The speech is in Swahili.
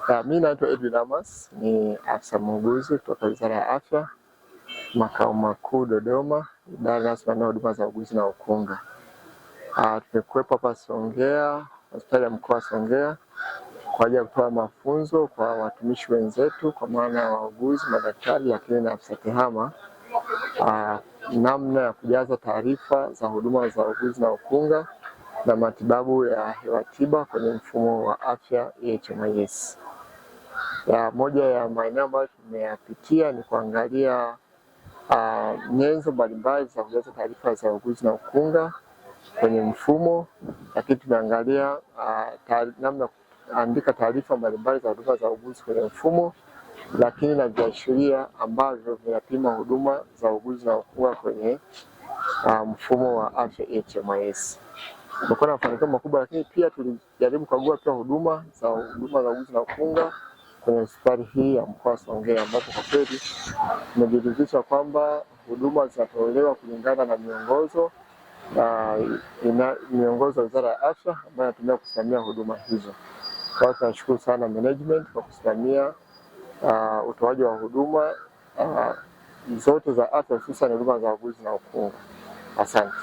Mimi naitwa Edwin Amos, ni afisa muuguzi kutoka Wizara ya Afya, makao makuu Dodoma, idara inayosimamia huduma za uuguzi na ukunga. Tumekuwepo hapa Songea, hospitali ya mkoa wa Songea kwa ajili ya kutoa mafunzo kwa watumishi wenzetu, kwa maana ya wauguzi, madaktari, lakini na afisa tehama, namna ya kujaza taarifa za huduma za uuguzi na ukunga na matibabu ya hewa tiba kwenye mfumo wa afya EHMIS. Moja ya maeneo ambayo tumeyapitia ni kuangalia nyenzo mbalimbali za kujaza taarifa za uuguzi na ukunga kwenye mfumo, lakini tumeangalia namna kuandika taarifa mbalimbali za huduma za uuguzi kwenye mfumo, lakini na viashiria ambavyo vinapima huduma za uuguzi na ukunga kwenye mfumo wa afya EHMIS. Tumekuwa na mafanikio makubwa, lakini pia tulijaribu kukagua pia huduma za uuguzi na ukunga kwenye hospitali hii ya mkoa wa Songea, ambapo kwa kweli tumejiridhisha kwamba huduma zinatolewa kulingana na miongozo ya Wizara ya Afya ambayo inatumia kusimamia huduma hizo. Kwa hiyo tunashukuru sana management kwa kusimamia utoaji wa huduma zote za afya, hususan huduma za uuguzi na ukunga. Asante.